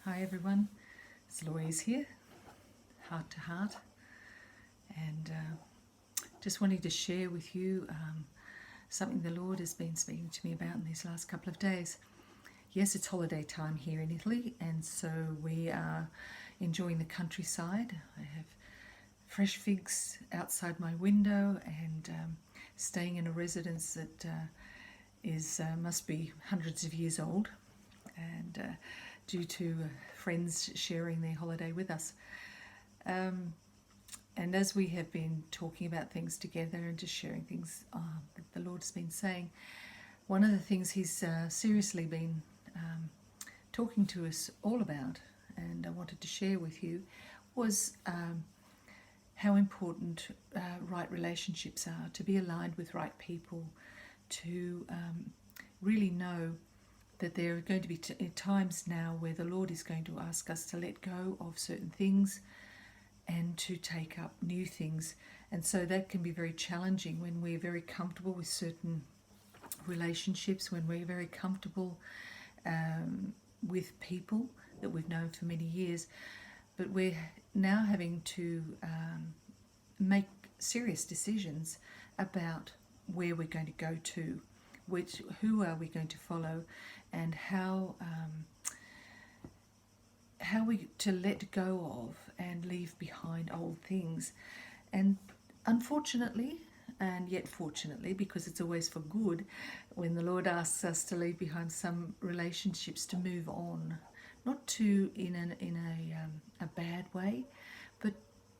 Hi everyone, it's Louise here, heart to heart, and just wanted to share with you something the Lord has been speaking to me about in these last couple of days. Yes, it's holiday time here in Italy, and so we are enjoying the countryside. I have fresh figs outside my window and staying in a residence that must be hundreds of years old, and due to friends sharing their holiday with us. And as we have been talking about things together and just sharing things that the Lord's been saying, one of the things He's seriously been talking to us all about, and I wanted to share with you, was how important right relationships are, to be aligned with right people, to really know that there are going to be times now where the Lord is going to ask us to let go of certain things and to take up new things. And so that can be very challenging when we're very comfortable with certain relationships, when we're very comfortable with people that we've known for many years. But we're now having to make serious decisions about where we're going to go to, who are we going to follow, and how we to let go of and leave behind old things. And unfortunately, and yet fortunately, because it's always for good, when the Lord asks us to leave behind some relationships, to move on, not to in a bad way, but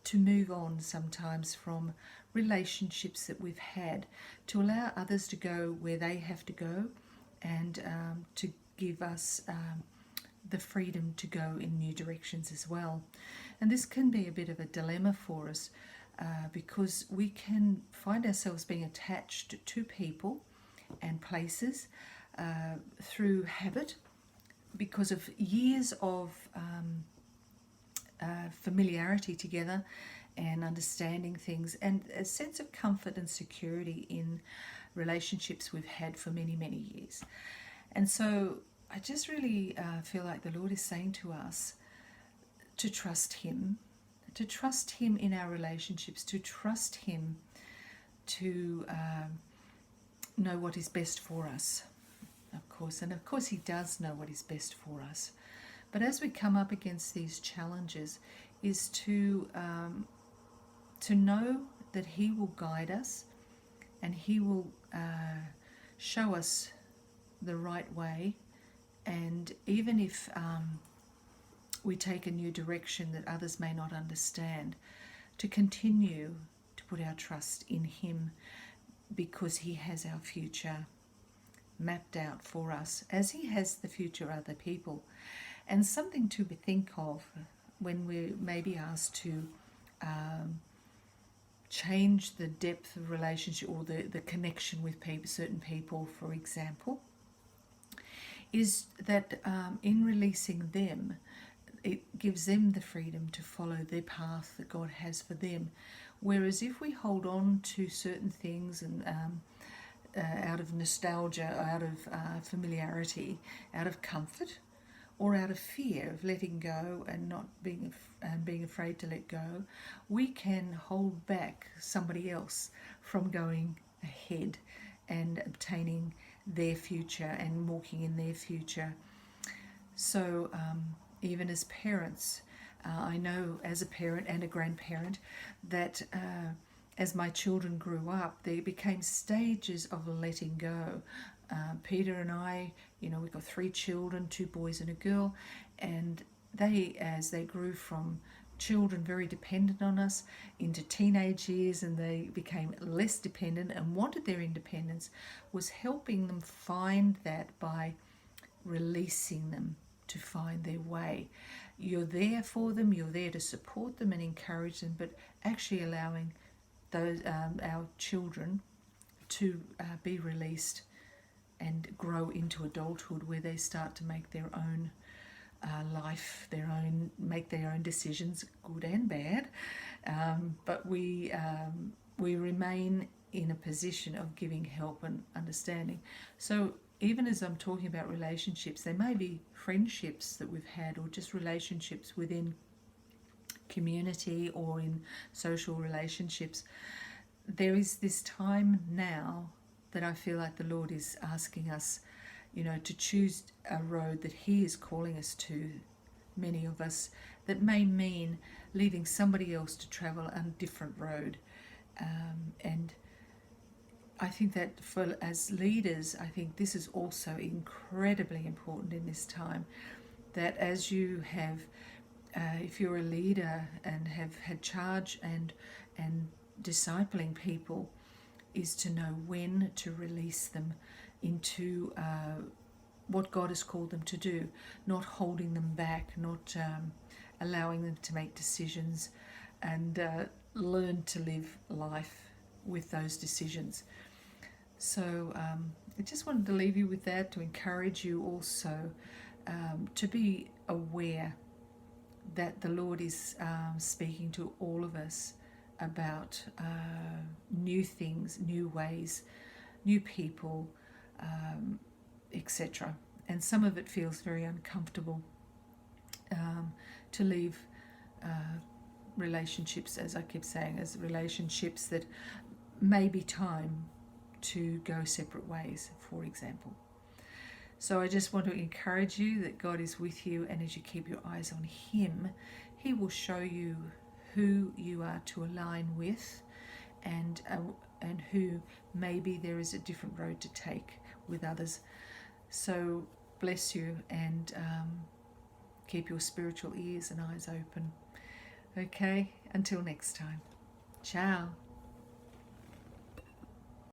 to move on sometimes from relationships that we've had, to allow others to go where they have to go, and to give us the freedom to go in new directions as well. And this can be a bit of a dilemma for us because we can find ourselves being attached to people and places through habit, because of years of familiarity together and understanding things, and a sense of comfort and security in relationships we've had for many, many years. And so I just really feel like the Lord is saying to us to trust Him in our relationships, to trust Him to know what is best for us, of course. And of course He does know what is best for us. But as we come up against these challenges, is to know that He will guide us, and He will show us the right way. And even if we take a new direction that others may not understand, to continue to put our trust in Him, because He has our future mapped out for us, as He has the future of other people. And something to think of when we may be asked to change the depth of relationship, or the connection with people, certain people, for example, is that in releasing them, it gives them the freedom to follow their path that God has for them. Whereas if we hold on to certain things and out of nostalgia, out of familiarity, out of comfort, or out of fear of letting go and not being afraid to let go, we can hold back somebody else from going ahead and obtaining their future and walking in their future. So even as parents, I know as a parent and a grandparent that as my children grew up, there became stages of letting go. Peter and I, we've got 3 children, 2 boys and a girl, and they, as they grew from children very dependent on us into teenage years, and they became less dependent and wanted their independence, was helping them find that by releasing them to find their way. You're there for them, you're there to support them and encourage them, but actually allowing those our children to be released and grow into adulthood, where they start to make their own life, make their own decisions, good and bad. But we remain in a position of giving help and understanding. So even as I'm talking about relationships, they may be friendships that we've had, or just relationships within community or in social relationships. There is this time now that I feel like the Lord is asking us, to choose a road that He is calling us to, many of us, that may mean leaving somebody else to travel a different road. And I think that as leaders, I think this is also incredibly important in this time, that as you have, if you're a leader and have had charge and discipling people, is to know when to release them into what God has called them to do, not holding them back, not allowing them to make decisions, and learn to live life with those decisions. So I just wanted to leave you with that, to encourage you also to be aware that the Lord is speaking to all of us about new things, new ways, new people, etc. And some of it feels very uncomfortable to leave relationships, as I keep saying, as relationships that may be time to go separate ways, for example. So I just want to encourage you that God is with you, and as you keep your eyes on Him, He will show you who you are to align with, and who maybe there is a different road to take with others. So bless you, and keep your spiritual ears and eyes open. Okay, until next time. Ciao.